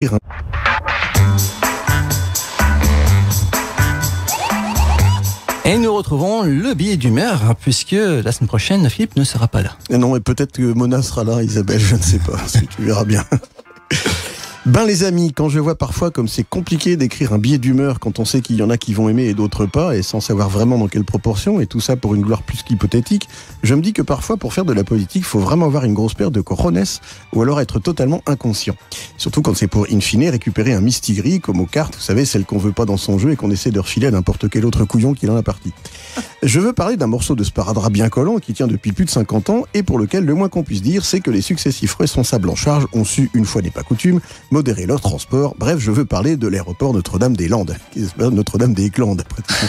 Et nous retrouvons le billet d'humeur, puisque la semaine prochaine, Philippe ne sera pas là. Et non, mais peut-être que Mona sera là, Isabelle, je ne sais pas, tu verras bien. Ben les amis, quand je vois parfois comme c'est compliqué d'écrire un billet d'humeur quand on sait qu'il y en a qui vont aimer et d'autres pas, et sans savoir vraiment dans quelle proportion, et tout ça pour une gloire plus qu'hypothétique, je me dis que parfois pour faire de la politique, il faut vraiment avoir une grosse paire de cojones, ou alors être totalement inconscient. Surtout quand c'est pour, in fine, récupérer un mistigris, comme aux cartes, vous savez, celle qu'on veut pas dans son jeu et qu'on essaie de refiler à n'importe quel autre couillon qui est dans la partie. Je veux parler d'un morceau de sparadrap bien collant qui tient depuis plus de 50 ans, et pour lequel le moins qu'on puisse dire, c'est que les successifs responsables en charge ont su, une fois n'est pas coutume, modérer leur transport. Bref, je veux parler de l'aéroport Notre-Dame-des-Landes. Notre-Dame-des-Landes, pratiquement.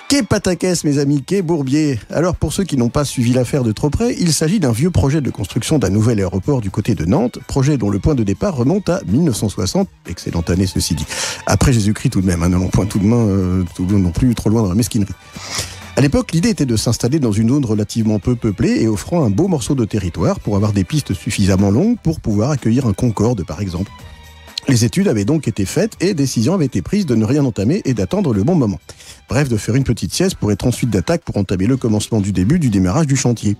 Qu'est Pataquès, mes amis, qu'est Bourbier. Alors, pour ceux qui n'ont pas suivi l'affaire de trop près, il s'agit d'un vieux projet de construction d'un nouvel aéroport du côté de Nantes, projet dont le point de départ remonte à 1960, excellente année ceci dit. Après Jésus-Christ tout de même, n'allons point tout non plus trop loin dans la mesquinerie. À l'époque, l'idée était de s'installer dans une zone relativement peu peuplée et offrant un beau morceau de territoire pour avoir des pistes suffisamment longues pour pouvoir accueillir un Concorde, par exemple. Les études avaient donc été faites et décision avait été prise de ne rien entamer et d'attendre le bon moment. Bref, de faire une petite sieste pour être ensuite d'attaque pour entamer le commencement du démarrage du chantier.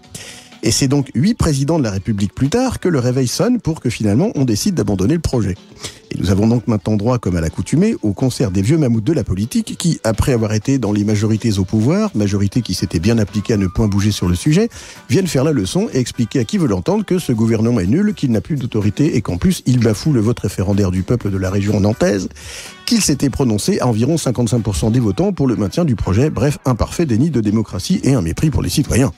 Et c'est donc 8 présidents de la République plus tard que le réveil sonne pour que finalement on décide d'abandonner le projet. Et nous avons donc maintenant droit, comme à l'accoutumée, au concert des vieux mammouths de la politique qui, après avoir été dans les majorités au pouvoir, majorité qui s'était bien appliquée à ne point bouger sur le sujet, viennent faire la leçon et expliquer à qui veut l'entendre que ce gouvernement est nul, qu'il n'a plus d'autorité et qu'en plus il bafoue le vote référendaire du peuple de la région nantaise, qu'il s'était prononcé à environ 55% des votants pour le maintien du projet. Bref, un parfait déni de démocratie et un mépris pour les citoyens.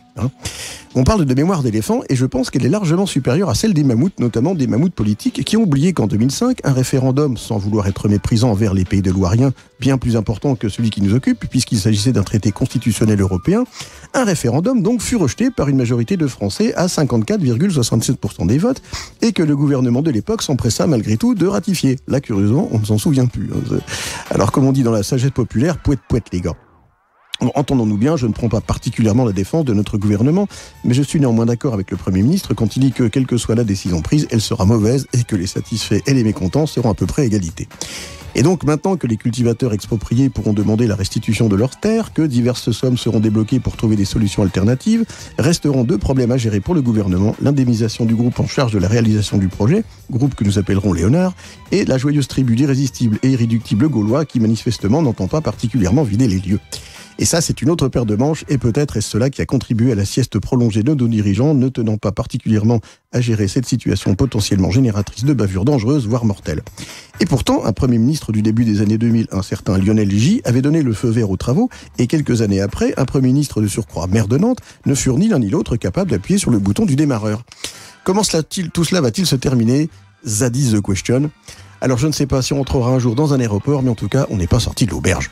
On parle de mémoire d'éléphant et je pense qu'elle est largement supérieure à celle des mammouths, notamment des mammouths politiques qui ont oublié qu'en 2005, un référendum, sans vouloir être méprisant envers les pays de l'Ouarien, bien plus important que celui qui nous occupe, puisqu'il s'agissait d'un traité constitutionnel européen, un référendum donc fut rejeté par une majorité de Français à 54,67% des votes et que le gouvernement de l'époque s'empressa malgré tout de ratifier. Là, curieusement, on ne s'en souvient plus. Alors, comme on dit dans la sagesse populaire, poète les gars. Entendons-nous bien, je ne prends pas particulièrement la défense de notre gouvernement, mais je suis néanmoins d'accord avec le Premier ministre quand il dit que, quelle que soit la décision prise, elle sera mauvaise et que les satisfaits et les mécontents seront à peu près à égalité. Et donc, maintenant que les cultivateurs expropriés pourront demander la restitution de leurs terres, que diverses sommes seront débloquées pour trouver des solutions alternatives, resteront 2 problèmes à gérer pour le gouvernement, l'indemnisation du groupe en charge de la réalisation du projet, groupe que nous appellerons Léonard, et la joyeuse tribu d'irrésistibles et irréductibles gaulois qui manifestement n'entend pas particulièrement vider les lieux. Et ça, c'est une autre paire de manches, et peut-être est-ce cela qui a contribué à la sieste prolongée de nos dirigeants, ne tenant pas particulièrement à gérer cette situation potentiellement génératrice de bavures dangereuses, voire mortelles. Et pourtant, un Premier ministre du début des années 2000, un certain Lionel J, avait donné le feu vert aux travaux, et quelques années après, un Premier ministre de surcroît, maire de Nantes, ne furent ni l'un ni l'autre capables d'appuyer sur le bouton du démarreur. Comment tout cela va-t-il se terminer? That is the question. Alors je ne sais pas si on entrera un jour dans un aéroport, mais en tout cas, on n'est pas sorti de l'auberge.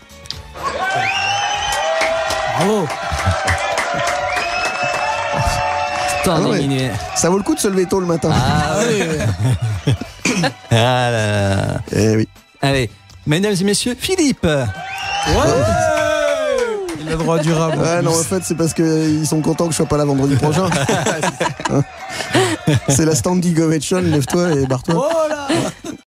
Bravo. Ça vaut le coup de se lever tôt le matin. Ah oui. Ah là là. Eh oui. Allez, mesdames et messieurs, Philippe. Ouais. Il a le droit durable. Ouais, non, en fait, c'est parce qu'ils sont contents que je sois pas là vendredi prochain. C'est la standing ovation, lève-toi et barre-toi. Oh là.